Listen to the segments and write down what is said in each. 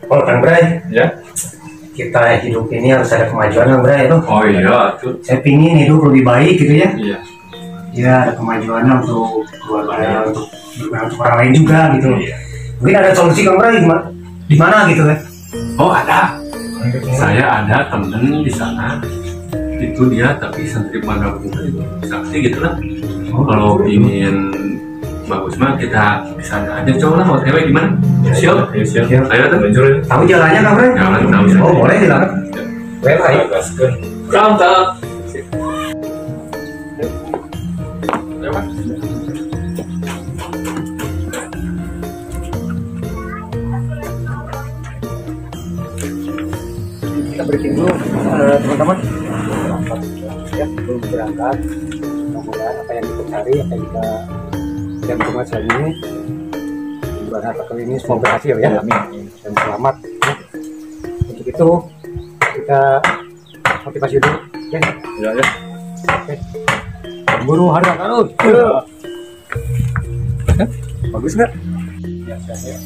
Oh, Kang Bray, Ya. kita hidup ini harus ada kemajuan, Kang Bray itu. Oh iya, tuh. Saya pingin hidup lebih baik gitu ya. Iya. Ya, ada kemajuannya untuk keluarga, untuk orang lain juga gitu. Iya. Mungkin ada solusi, Kang Bray, di mana gitu ya? Oh ada. Saya ada temen di sana. Itu dia tapi santri pondok itu sakti gitu lah. Kalau ingin bagus mah kita bisa aja coba lah. Mau tewe gimana? Siap. Siap. Ayo tuh. Tahu jalannya, Kang Bray? Jalan tahu. Oh, boleh silakan. Well, ayo. Mantap. Kita breaking dulu, teman-teman. Ya, belum berangkat. Mudah-mudahan apa yang kita cari, apa yang kita hari ini, bulan harta kali ini semua berhasil ya. Amin. Dan selamat. Ya. Untuk itu kita motivasi dulu. Ya. Ya. Oke. Buru harta karun. Bagus nggak? Ya, ya.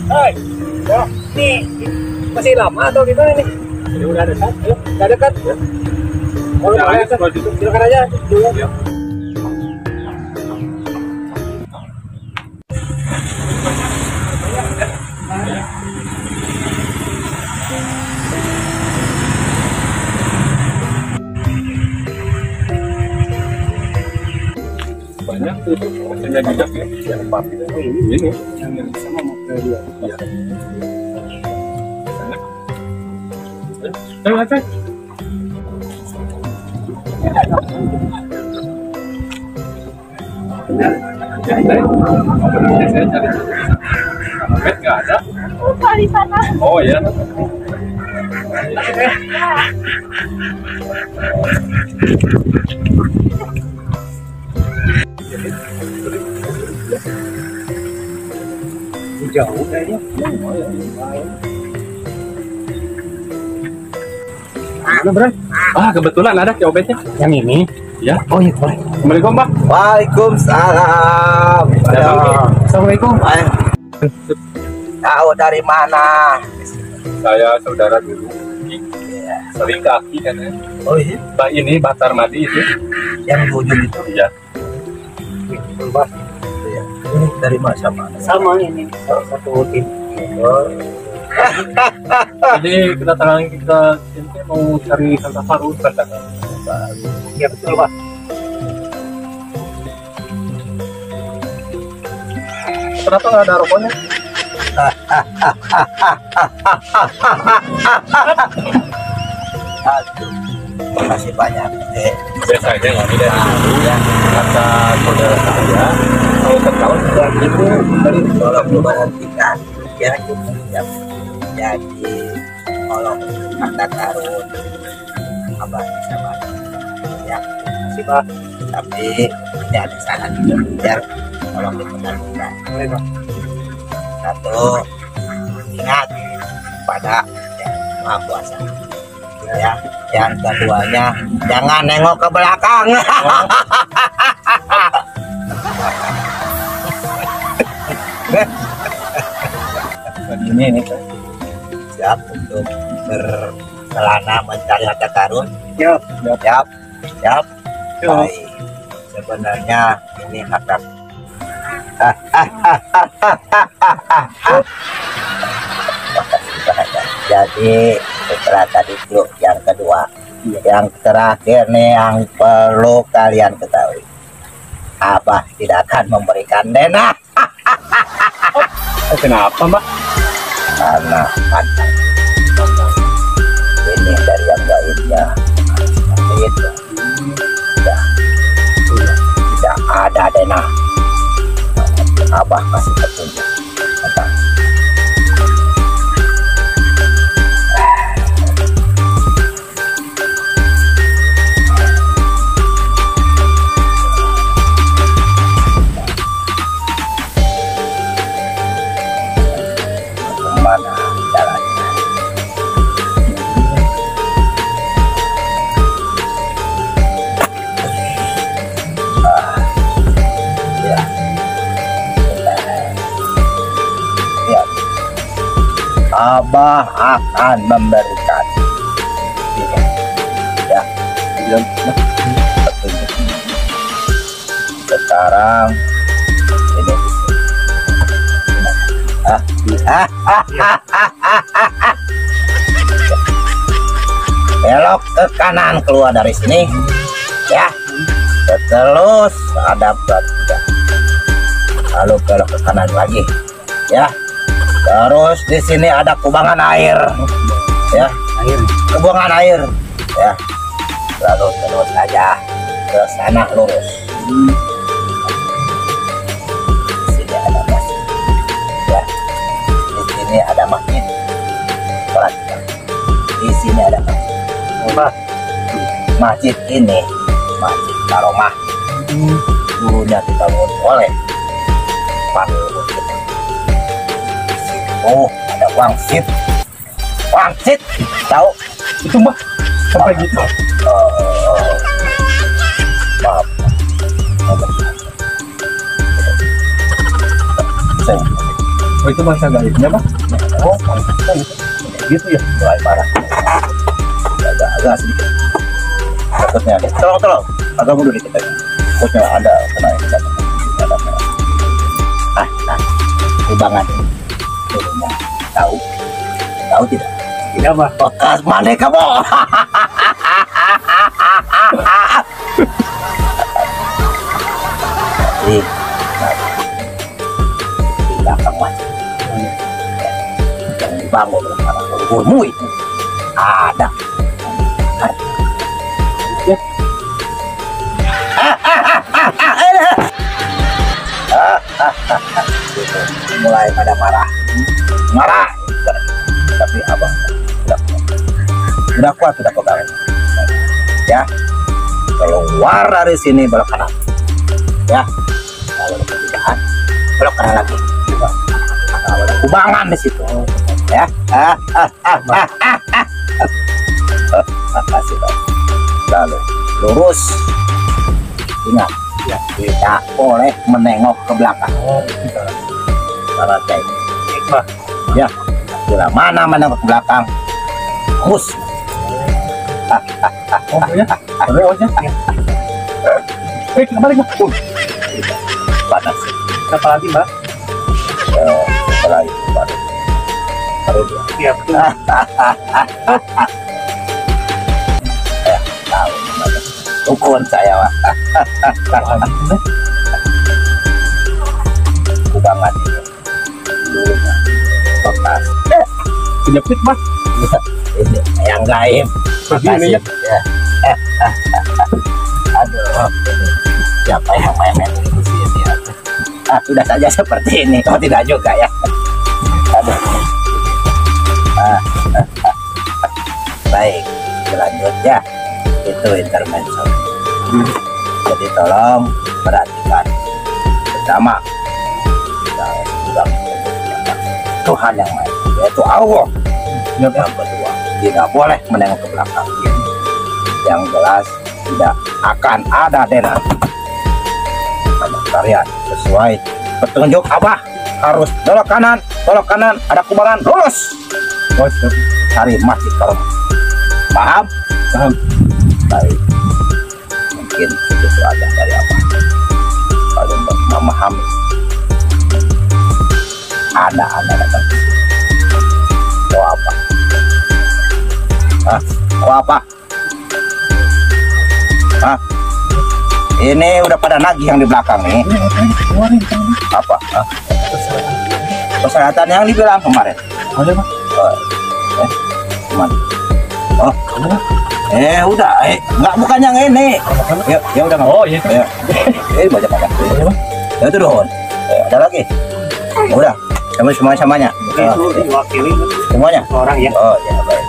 Hai, ya, nih masih lama atau gimana nih? Ini udah dekat, ya, udah dekat. Ya. Kalau ya, dekat, silakan aja dulu. Ya. Banyak tuh rasanya bijak ya. Yang empat gitu. Oh, ini yang sama mau ke dua. Iya. Ayo aja. Saya cari. Bed nggak ada. Lupa di sana. Oh ya. Jauh kayaknya. Mana, Bro? Ah, kebetulan ada cobeknya. Yang ini? Ya. Oh iya, boleh. Assalamualaikum, Pak. Waalaikumsalam. Assalamualaikum. Tahu dari mana? Saya saudara dulu. Sering ke Aki kan ya. Oh iya, Mbak ini Batar Madi itu. yang di ujung itu. Iya. Mbak. Iya. Ini dari mana sama? Sama ini, satu tim. Oh, Jadi kedatangan kita ini mau cari Santa Farun kan? Iya betul, Pak. Kenapa nggak ada rokoknya? aduh. Makasih banyak. Biasanya nggak ada ya. Kata saudara saya, kalau setahun sudah gitu dari Tolong diperhatikan. Ya, jadi tolong kata karun apa bisa banyak. Ya, Masih, Pak. tapi tidak di sana juga biar tolong diperhatikan. Boleh, Pak. Satu, ingat pada yang Maha Kuasa. Ya, yang keduanya jangan nengok ke belakang. Ini siap untuk berkelana mencari harta karun. Siap. Siap. Baik. Sebenarnya ini harta. Jadi setelah tadi itu yang kedua, yang terakhir nih yang perlu kalian ketahui, Abah tidak akan memberikan denah. Kenapa, Mbak? Karena pantang ini dari yang gaibnya itu tidak ada denah. Abah kasih petunjuk. Apa? bagaimana jalannya. Ya. Ya. Abah akan memberikan ya petunjuk. Sekarang ini belok ke kanan, keluar dari sini ya, terus ada batu, lalu belok ke kanan lagi ya, terus di sini ada kubangan air ya, kubangan air ya, lalu terus aja ke sana lurus. Di sini ada masjid ya, di sini ada masjid, perhatikan, di sini ada masjid. Masjid ini masjid Karomah, dulunya dibangun oleh Pak Luhut kita. Oh, ada wangsit, wangsit, tahu itu mah sampai gitu. Maaf. Oh, itu masa gaibnya, Pak? Oh, gitu ya, mulai parah. Agak sedikit. Takutnya ada. Tolong, agak mundur dikit aja. Takutnya ada kena ini. Ada kena. Nah, kubangan ini. Dulunya tahu tidak? Tidak, Pak. Bekas mana kamu? Di belakang masjid yang dibangun oleh para leluhurmu itu ada. Mulai pada marah, tapi abah sudah kuat, sudah pegang ya. Keluar dari sini belok kanan ya, kalau ada perbedaan belok kanan lagi, kalau ada kubangan di situ ya. Lalu lurus, ingat ya, tidak boleh menengok ke belakang. Karena hikmah ya, bila mana menengok ke belakang mus. Oh ya, aja. Kembali Mbak. Panas. Apa lagi, Mbak? Setelah itu baru dia. Iya, betul. Ya, tahu namanya. Dukun saya, Pak. Kubangan itu dulunya bekas. Penyakit, Mbak. Ini yang gaib. Begini ya. Aduh, siapa yang main-main di sini ya? Sudah saja seperti ini. Oh, tidak juga ya. Aduh. Baik, selanjutnya itu intermezzo. Jadi tolong perhatikan pertama, kita sudah Tuhan yang maha, yaitu Allah. Yang kedua, tidak boleh menengok ke belakang. Yang jelas tidak akan ada dengar pada kalian sesuai petunjuk Abah. Harus belok kanan, ada kubangan, lurus. Cari masjid Karomah. Paham? Paham. Baik. Mungkin itu aja dari Abah. Kalau memahami, ada datang. Mau apa? Mau apa? Ini udah pada nagih yang di belakang nih. Apa? Persyaratan yang dibilang kemarin. Oh ya, Pak. Cuman. Oh, udah, nggak, bukan yang ini. Ya udah nggak. Oh iya. Banyak banget. Ya itu doon. Ada lagi. Udah, semuanya. Itu diwakili Semuanya. orang ya. Oh ya, baik.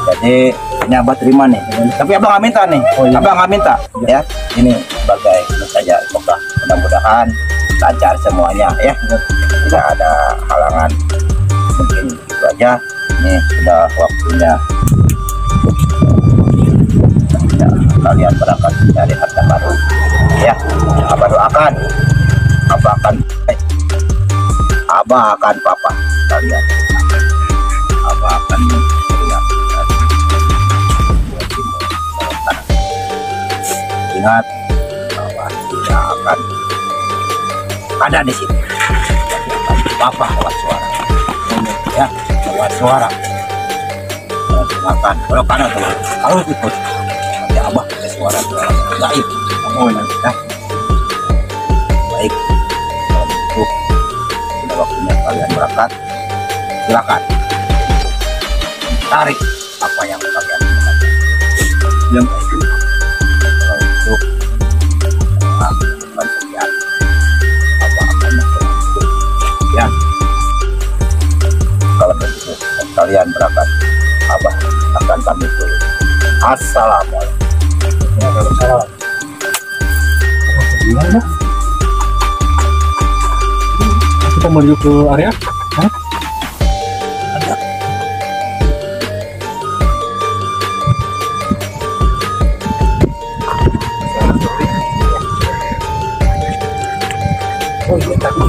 Jadi ini Abah terima nih. Tapi Abah nggak minta nih. Abah nggak minta. Ya, ini sebagai saja semoga mudah-mudahan lancar semuanya ya. Tidak ada halangan saja. Ini sudah waktunya ya, kalian berangkat mencari harta karun. Ya, Abah doakan, Abah akan papa kalian. Abah akan melihat. Ingat, bahwa tidak akan ada di sini. Papa lewat suara, ya, lewat suara. Dengarkan, kalau kanan kalau ikut, nanti Abah pakai suara gaib. Oh, ya. Baik, kalau begitu sudah waktunya kalian berangkat. Silakan tarik apa yang kalian inginkan. Yang itu kalau untuk melakukan sekian apa akan melakukan ya. Kalau begitu kalian berangkat, Abah akan pamit dulu. Assalamualaikum. Waalaikumsalam. Gimana? Kita menuju ke area? Hah? Ada. Oh iya tadi.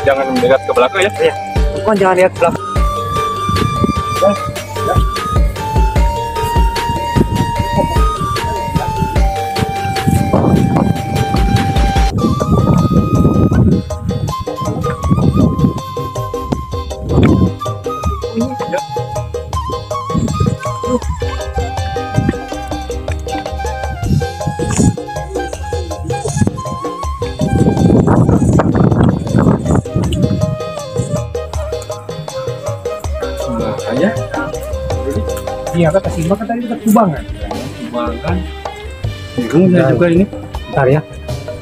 Jangan mendekat ke belakang ya. Iya. Bukan jangan lihat belakang. Ya. Makanya Iya kan kasih makan tadi kita kubangan. makan bingung saya juga ini. Bentar ya.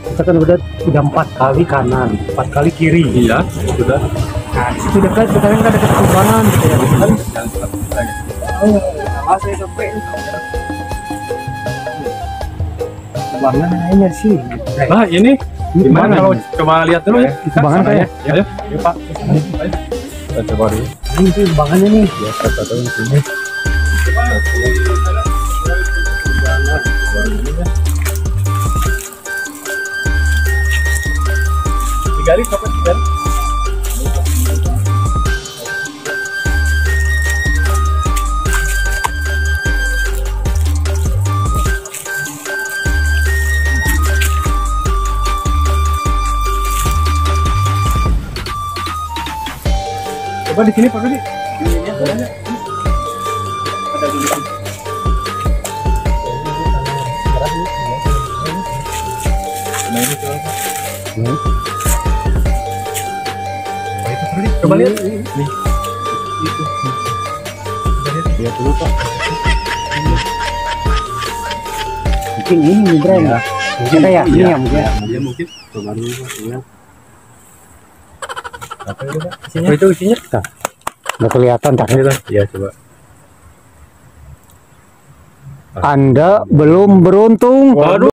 Kita kan udah 4 kali kanan, 4 kali kiri. Iya, sudah. Nah, di situ dekat, sekarang kan dekat kubangan gitu ya. Kan saya sampai kubangan aja sih. Ah, ini gimana kalau coba lihat dulu ya? Kubangan Sana kayak. ya. Ayo, Pak. Ayo. Kita coba dulu. Ini tuh kubangannya nih. Ya, kita tahu di sini. Digali kapan digali? Coba di sini Pak Gadi. Ini bolehnya. Ada di sini. Nah, ini coba Pak. Coba lihat. Nih. Itu. Coba lihat dulu Pak. Mungkin ini Bro. Ya. Mungkin ya, ini ya mungkin. Iya mungkin. Coba dulu Pak. Lihat. Apa itu Pak? Apa itu isinya? Nggak kelihatan tak? Iya coba. Anda belum beruntung. Waduh.